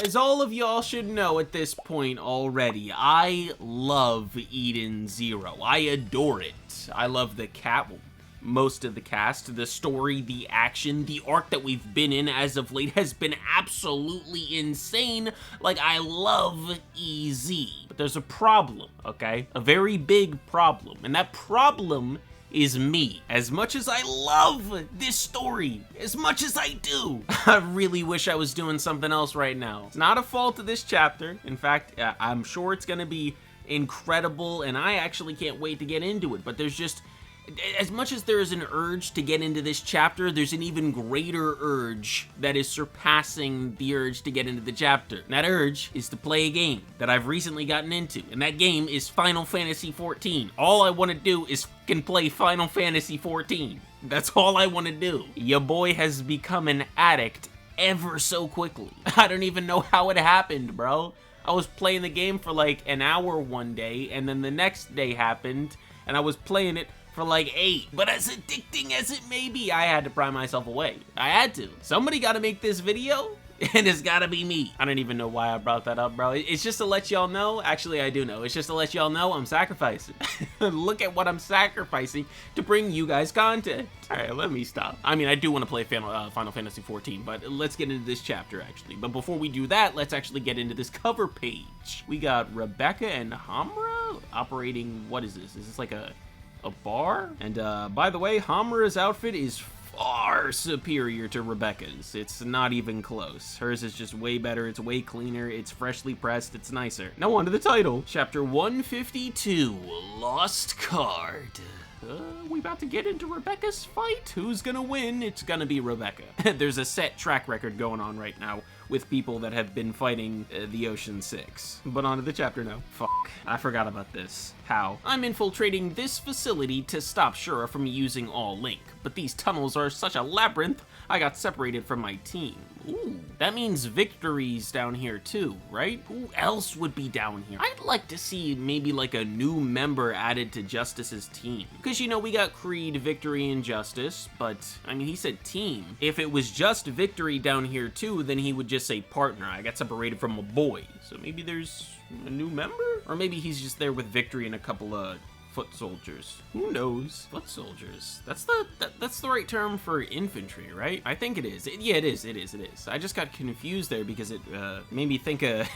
As all of y'all should know at this point already, I love Eden Zero. I adore it. I love the cat, most of the cast, the story, the action, the arc that we've been in as of late has been absolutely insane. Like, I love EZ. But there's a problem, okay? A very big problem. And that problem is me. As much as I love this story, as much as I do, I really wish I was doing something else right now. It's not a fault of this chapter. In fact, I'm sure it's gonna be incredible, and I actually can't wait to get into it, but there's just, as much as there is an urge to get into this chapter, there's an even greater urge that is surpassing the urge to get into the chapter. And that urge is to play a game that I've recently gotten into, and that game is Final Fantasy XIV. All I want to do is fucking play Final Fantasy XIV. That's all I want to do. Your boy has become an addict ever so quickly. I don't even know how it happened, bro. I was playing the game for like an hour one day, and then the next day happened, and I was playing it for like 8. But as addicting as it may be, I had to pry myself away. I had to. Somebody gotta make this video, and it's gotta be me. I don't even know why I brought that up, bro. It's just to let y'all know. Actually, I do know. It's just to let y'all know I'm sacrificing. Look at what I'm sacrificing to bring you guys content. All right, let me stop. I mean, I do want to play Final Fantasy XIV, but let's get into this chapter, actually. But before we do that, let's actually get into this cover page. We got Rebecca and Hamra operating, what is this? Is this like a bar? And by the way, Hamura's outfit is far superior to Rebecca's. It's not even close. Hers is just way better, it's way cleaner, it's freshly pressed, it's nicer. Now on to the title. Chapter 152, Lost Card. We about to get into Rebecca's fight? Who's gonna win? It's gonna be Rebecca. There's a set track record going on right now with people that have been fighting the Ocean Six. But on to the chapter now. Fuck, I forgot about this. How? I'm infiltrating this facility to stop Shura from using all Link, but these tunnels are such a labyrinth, I got separated from my team. Ooh, that means Victory's down here too, right? Who else would be down here? I'd like to see maybe like a new member added to Justice's team. Because, you know, we got Creed, Victory, and Justice, but, I mean, he said team. If it was just Victory down here too, then he would just say partner. I got separated from a boy. So maybe there's a new member? Or maybe he's just there with Victory and a couple of foot soldiers. Who knows? Foot soldiers. That's the right term for infantry, right? I think it is. Yeah, it is. I just got confused there because it made me think of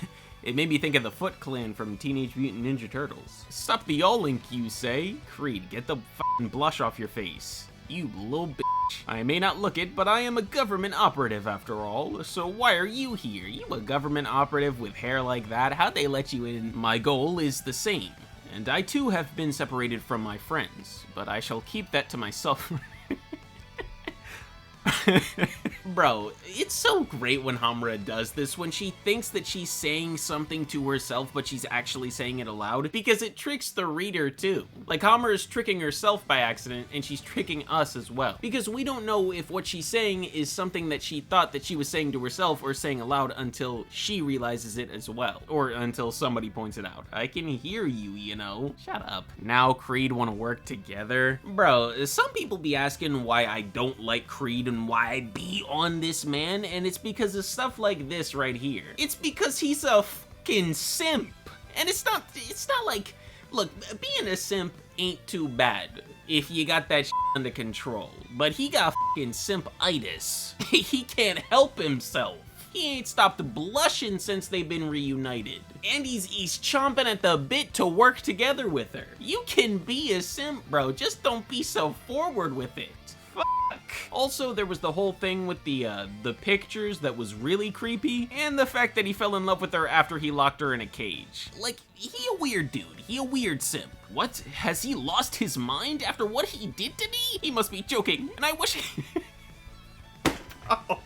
the Foot Clan from Teenage Mutant Ninja Turtles. Stop the all-link, you say? Creed, get the f***ing blush off your face. You little bitch. I may not look it, but I am a government operative after all, so why are you here? You a government operative with hair like that? How'd they let you in? My goal is the same. And I too have been separated from my friends, but I shall keep that to myself. Bro, it's so great when Hamura does this, when she thinks that she's saying something to herself, but she's actually saying it aloud, because it tricks the reader too. Like, Hamura's tricking herself by accident, and she's tricking us as well. Because we don't know if what she's saying is something that she thought that she was saying to herself or saying aloud until she realizes it as well. Or until somebody points it out. I can hear you, you know? Shut up. Now Creed want to work together? Bro, some people be asking why I don't like Creed and why I'd be on this man, and it's because of stuff like this right here. It's because he's a fucking simp. And it's not like, look, being a simp ain't too bad if you got that shit under control. But he got fucking simp-itis. He can't help himself. He ain't stopped blushing since they've been reunited. And he's chomping at the bit to work together with her. You can be a simp, bro, just don't be so forward with it. Also, there was the whole thing with the pictures that was really creepy, and the fact that he fell in love with her after he locked her in a cage. Like, he a weird dude. He a weird simp. What? Has he lost his mind after what he did to me? He must be joking, and I wish Oh.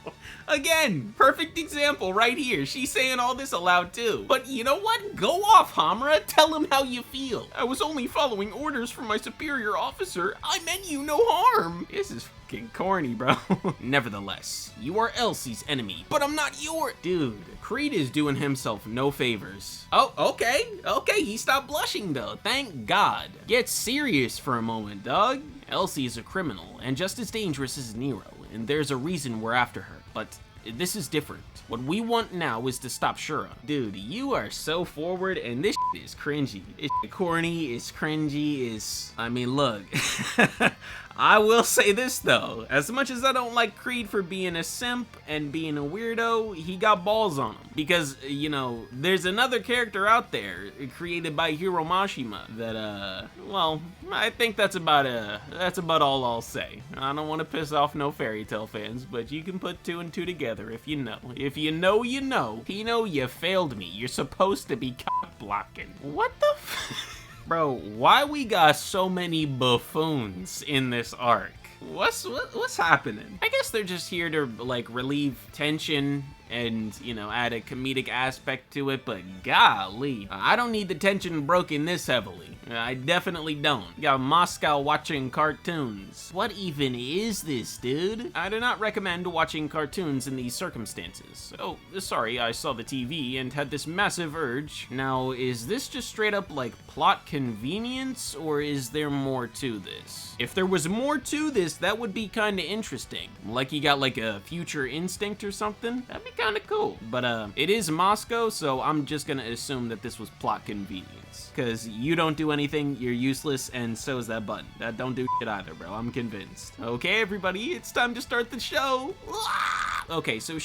Again, perfect example right here. She's saying all this aloud too. But you know what? Go off, Hamura. Tell him how you feel. I was only following orders from my superior officer. I meant you no harm. This is fucking corny, bro. Nevertheless, you are Elsie's enemy, but I'm not your... Dude, Creed is doing himself no favors. Oh, okay, he stopped blushing though. Thank God. Get serious for a moment, dog. Elsie is a criminal, and just as dangerous as Nero, and there's a reason we're after her. But This is different. What we want now is to stop Shura. Dude, you are so forward, and this is cringy. It's corny, it's cringy, I mean, look. I will say this though, as much as I don't like Creed for being a simp and being a weirdo, he got balls on him. Because, you know, there's another character out there created by Hiro Mashima that, well, I think that's about all I'll say. I don't want to piss off no Fairy Tail fans, but you can put 2 and 2 together if you know. If you know, you know. Pino, you failed me. You're supposed to be cock blocking. What the Bro, why we got so many buffoons in this arc? What's happening? I guess they're just here to, like, relieve tension and, you know, add a comedic aspect to it, but golly, I don't need the tension broken this heavily. I definitely don't. Got Moscow watching cartoons. What even is this, dude? I do not recommend watching cartoons in these circumstances. Oh, sorry, I saw the TV and had this massive urge. Now, is this just straight up, like, plot convenience, or is there more to this? If there was more to this, that would be kinda interesting. Like you got, like, a future instinct or something? That'd be kinda cool. But, it is Moscow, so I'm just gonna assume that this was plot convenience. Cause you don't do anything, you're useless, and so is that button. That don't do shit either, bro. I'm convinced. Okay, everybody, it's time to start the show. Okay, so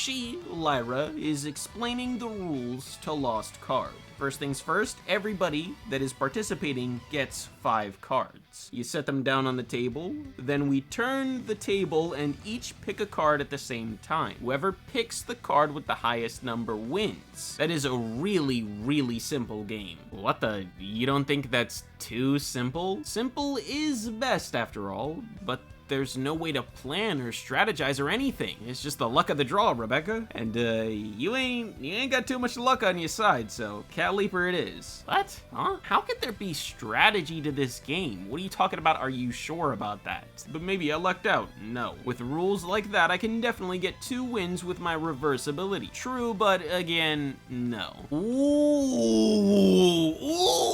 Lyra, is explaining the rules to Lost Card. First things first, everybody that is participating gets 5 cards. You set them down on the table, then we turn the table and each pick a card at the same time. Whoever picks the card with the highest number wins. That is a really, really simple game. What the? You don't think that's too simple? Simple is best after all, but there's no way to plan or strategize or anything. It's just the luck of the draw, Rebecca. And you ain't got too much luck on your side, so Cat Leaper it is. What? Huh? How could there be strategy to this game? What are you talking about? Are you sure about that? But maybe I lucked out. No. With rules like that, I can definitely get 2 wins with my reverse ability. True, but again, no. Ooh,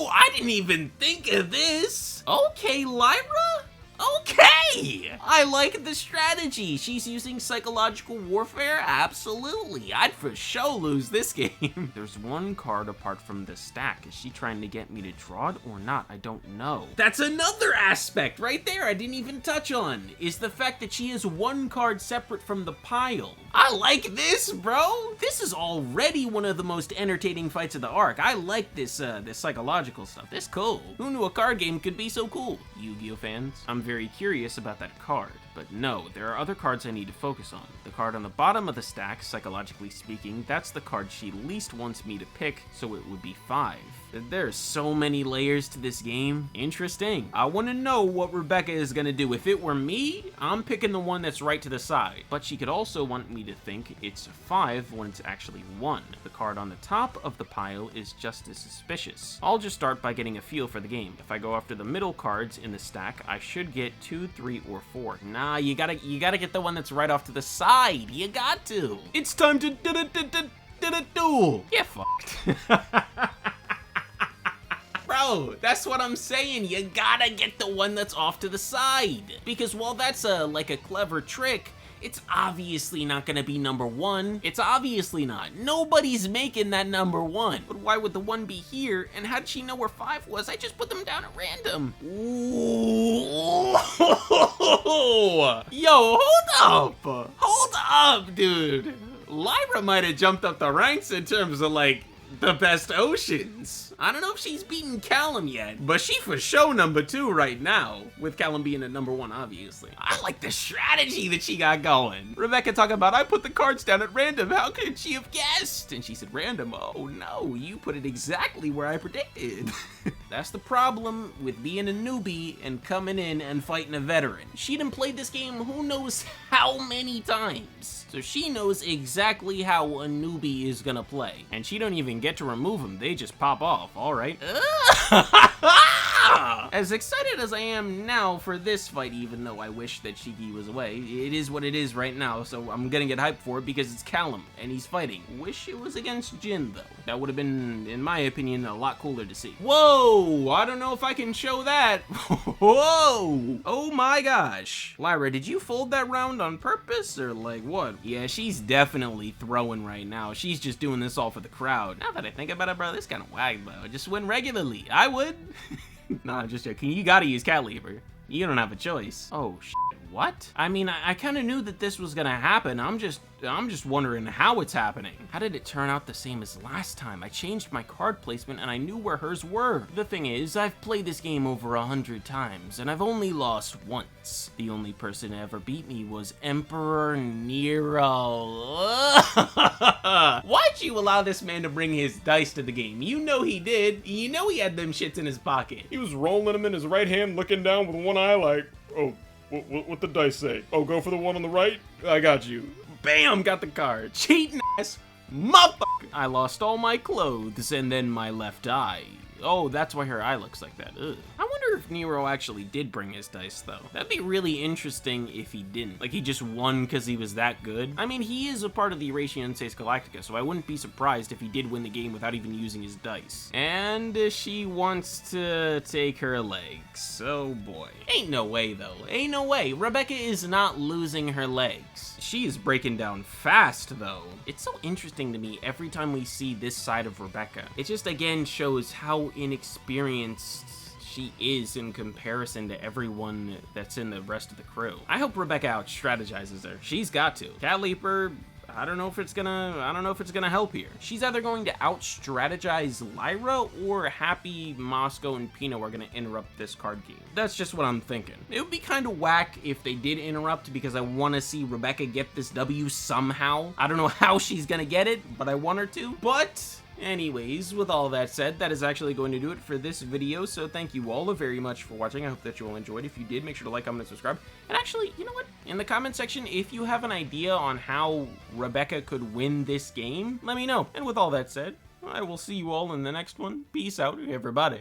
I didn't even think of this. Okay, Lyra? Okay! I like the strategy. She's using psychological warfare? Absolutely. I'd for sure lose this game. There's 1 card apart from the stack. Is she trying to get me to draw it or not? I don't know. That's another aspect right there I didn't even touch on, is the fact that she has 1 card separate from the pile. I like this, bro. This is already one of the most entertaining fights of the arc. I like this psychological stuff. This cool. Who knew a card game could be so cool? Yu-Gi-Oh fans. I'm very curious about that card, but no, there are other cards I need to focus on. The card on the bottom of the stack, psychologically speaking, that's the card she least wants me to pick, so it would be 5. There's so many layers to this game. Interesting. I want to know what Rebecca is going to do. If it were me, I'm picking the one that's right to the side. But she could also want me to think it's 5 when it's actually 1. The card on the top of the pile is just as suspicious. I'll just start by getting a feel for the game. If I go after the middle cards in the stack, I should get 2, 3, or 4. Nah, you gotta get the one that's right off to the side. You got to. It's time to do. Get fucked. Bro, that's what I'm saying. You gotta get the one that's off to the side. Because while that's like a clever trick, it's obviously not gonna be number 1. It's obviously not. Nobody's making that number 1. But why would the 1 be here? And how did she know where 5 was? I just put them down at random. Ooh. Yo, hold up. Hold up, dude. Lyra might have jumped up the ranks in terms of, like, the best oceans. I don't know if she's beaten Callum yet, but she for sure number 2 right now, with Callum being at number 1, obviously. I like the strategy that she got going. Rebecca talking about, I put the cards down at random. How could she have guessed? And she said, random? Oh no, you put it exactly where I predicted. That's the problem with being a newbie and coming in and fighting a veteran. She done played this game who knows how many times. So she knows exactly how a newbie is gonna play. And she don't even get to remove them, they just pop off, alright? As excited as I am now for this fight, even though I wish that Shiki was away, it is what it is right now, so I'm gonna get hyped for it because it's Callum, and he's fighting. Wish it was against Jin, though. That would have been, in my opinion, a lot cooler to see. Whoa! I don't know if I can show that. Whoa! Oh my gosh. Lyra, did you fold that round on purpose, or like what? Yeah, she's definitely throwing right now. She's just doing this all for the crowd. Now that I think about it, bro, this kind of whack, though. Just win regularly. I would. Nah, just joking. You gotta use Caliber. You don't have a choice. Oh, shit. What? I mean, I kind of knew that this was gonna happen. I'm just wondering how it's happening. How did it turn out the same as last time? I changed my card placement and I knew where hers were. The thing is, I've played this game over 100 times and I've only lost once. The only person to ever beat me was Emperor Nero. Why'd you allow this man to bring his dice to the game? You know he did. You know he had them shits in his pocket. He was rolling them in his right hand, looking down with one eye like, oh, what the dice say? Oh, go for the one on the right? I got you. Bam! Got the card. Cheating ass motherfucker! I lost all my clothes and then my left eye. Oh, that's why her eye looks like that. Ugh. I wonder if Nero actually did bring his dice, though. That'd be really interesting if he didn't. Like, he just won because he was that good. I mean, he is a part of the Eurasianses Galactica, so I wouldn't be surprised if he did win the game without even using his dice. And she wants to take her legs. Oh, boy. Ain't no way, though. Ain't no way. Rebecca is not losing her legs. She is breaking down fast, though. It's so interesting to me every time we see this side of Rebecca. It just, again, shows how inexperienced she is in comparison to everyone that's in the rest of the crew. I hope Rebecca out-strategizes her. She's got to. Cat Leaper, I don't know if it's gonna help here. She's either going to out-strategize Lyra or Happy, Moscow, and Pino are gonna interrupt this card game. That's just what I'm thinking. It would be kind of whack if they did interrupt because I want to see Rebecca get this W somehow. I don't know how she's gonna get it, but I want her to. But anyways, with all that said, that is actually going to do it for this video, so thank you all very much for watching. I hope that you all enjoyed. If you did, make sure to like, comment, and subscribe. And actually, you know what? In the comment section, if you have an idea on how Rebecca could win this game, let me know. And with all that said, I will see you all in the next one. Peace out, everybody.